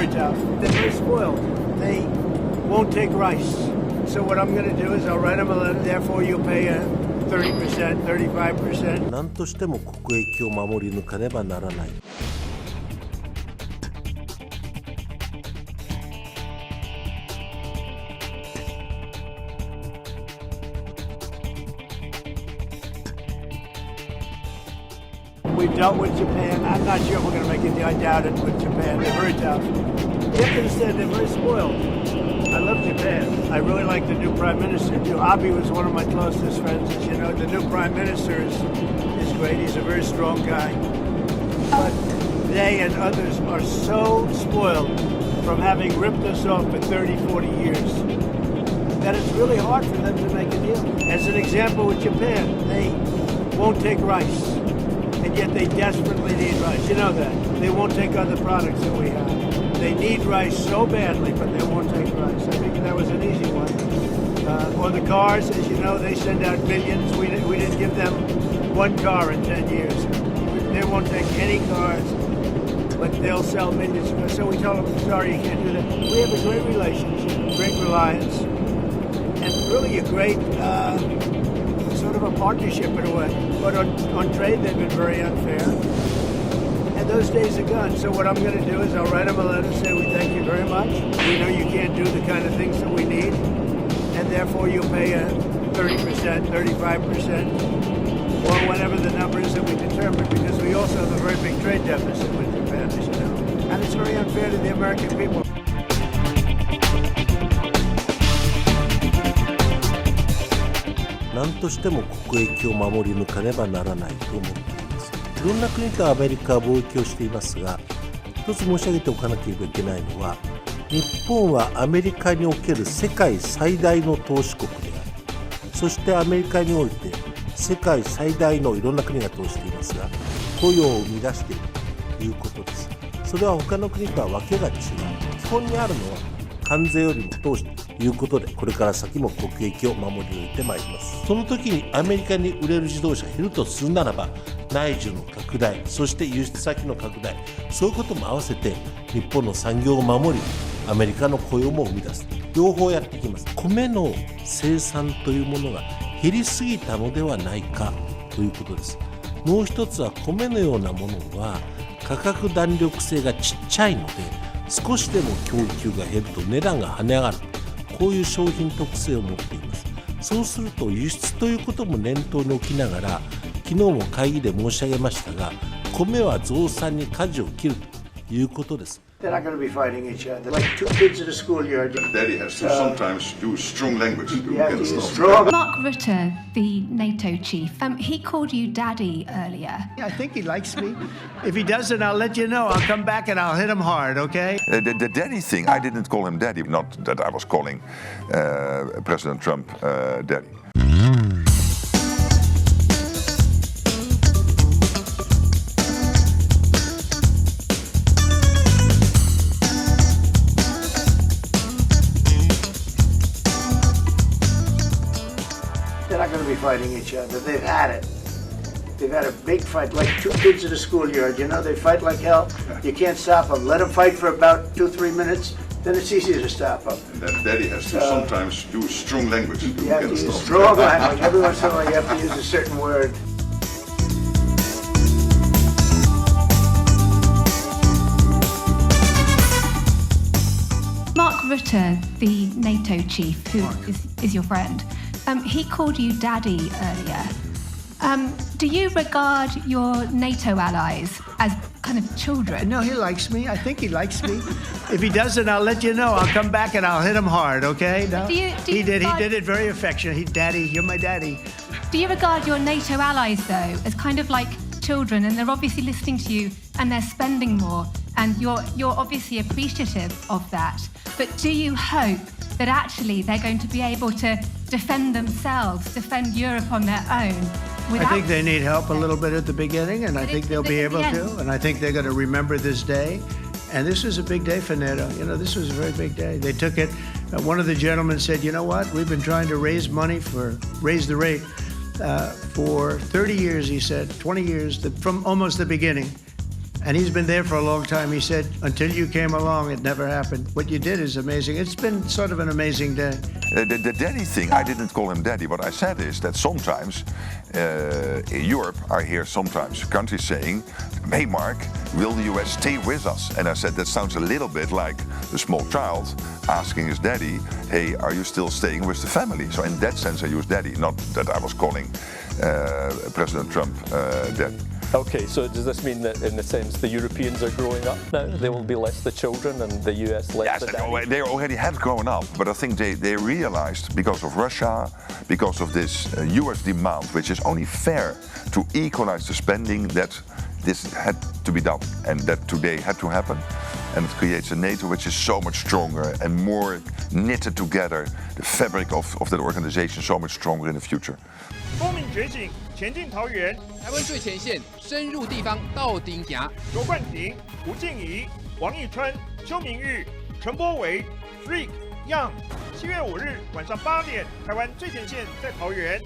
very tough. They're very spoiled. They won't take rice. So what I'm going to do is I'll write them a letter. Therefore, you'll pay 30%, 35%. 何としても国益を守り抜かねばならない。We've dealt with Japan. I'm not sure if we're going to make it. I doubt it with Japan. They're very tough. You have to understand, they're very spoiled. I love Japan. I really like the new Prime Minister. Abe was one of my closest friends. As you know, the new Prime Minister is great. He's a very strong guy. But they and others are so spoiled from having ripped us off for 30, 40 years that it's really hard for them to make a deal. As an example with Japan, they won't take rice. And yet they desperately need rice. You know that. They won't take other products that we have. They need rice so badly, but they won't take rice. I think that was an easy one. On the cars, as you know, they send out millions. We didn't give them one car in 10 years. They won't take any cars, but they'll sell millions of cars. So we told them, sorry, you can't do that. We have a great relationship, great reliance, and really a great sort of a partnership in a way. But on trade, they've been very unfair. And those days are gone. So what I'm going to do is I'll write them a letter, say we thank you very much. We know you can't do the kind of things that we need. And therefore, you'll pay 30%, 35%, or whatever the number is that we determine, because we also have a very big trade deficit with Japan, as you know. And it's very unfair to the American people. 何としても国益を守り抜かねばならないと思っています。いろんな国とアメリカは貿易をしていますが、一つ申し上げておかなければいけないのは、日本はアメリカにおける世界最大の投資国である。そしてアメリカにおいて世界最大のいろんな国が投資していますが、雇用を生み出しているということです。それは他の国とは訳が違う。基本にあるのは関税よりも投資ということで、これから先も国益を守り抜いてまいります。その時にアメリカに売れる自動車が減るとするならば、内需の拡大、そして輸出先の拡大、そういうことも合わせて日本の産業を守り、アメリカの雇用も生み出す、両方やっていきます。米の生産というものが減りすぎたのではないかということです。もう一つは米のようなものは価格弾力性がちっちゃいので、少しでも供給が減ると値段が跳ね上がる、こういう商品特性を持っています。そうすると輸出ということも念頭に置きながら、昨日も会議で申し上げましたが、米は増産に舵を切るということです。They're not going to be fighting each other. Like two kids at a schoolyard. Daddy has to sometimes use strong language to get use stuff. strong. Mark Rutte, the NATO chief, he called you daddy earlier. I think he likes me. If he doesn't, I'll let you know. I'll come back and I'll hit him hard, okay? The daddy thing, I didn't call him daddy, not that I was calling President Trump daddy. They're not going to be fighting each other. They've had it. They've had a big fight, like two kids at a schoolyard. You know, they fight like hell. You can't stop them. Let them fight for about 2-3 minutes, then it's easier to stop them. And Daddy has to sometimes use strong language to You have get to use stuff. strong language. Every once in a while, you have to use a certain word. Mark Rutte, the NATO chief, who is your friend, he called you daddy earlier. Do you regard your NATO allies as kind of children? No, he likes me. I think he likes me. If he doesn't, I'll let you know. I'll come back and I'll hit him hard, okay? No? He did it very affectionate. Daddy, you're my daddy. Do you regard your NATO allies, though, as kind of like children, and they're obviously listening to you and they're spending more, and you're obviously appreciative of that, but do you hope that actually they're going to be able to defend themselves, defend Europe on their own? I think they need help a little bit at the beginning, and I think they'll be able to, and I think they're going to remember this day. And this is a big day for NATO. You know, this was a very big day. They took it. One of the gentlemen said, you know what? We've been trying to raise the rate for 30 years, he said, 20 years, from almost the beginning. And he's been there for a long time. He said, until you came along, it never happened. What you did is amazing. It's been sort of an amazing day. The daddy thing, I didn't call him daddy. What I said is that sometimes in Europe, I hear sometimes countries saying, hey Mark, will the US stay with us? And I said, that sounds a little bit like a small child asking his daddy, hey, are you still staying with the family? So in that sense, I use daddy, not that I was calling President Trump dad. Okay, so does this mean that in a sense the Europeans are growing up now? They will be less the children and the US less the daddies? Yes, they already have grown up, but I think they realized because of Russia, because of this US demand, which is only fair to equalize the spending, that this had to be done and that today had to happen. And it creates a NATO which is so much stronger and more knitted together, the fabric of that organization so much stronger in the future. 公民觉醒，前进桃园。台湾最前线，深入地方到顶行。卓冠廷、吴静怡、王义春、邱明玉、陈柏维、Freak、Young。7月5日晚上8点，台湾最前线在桃园。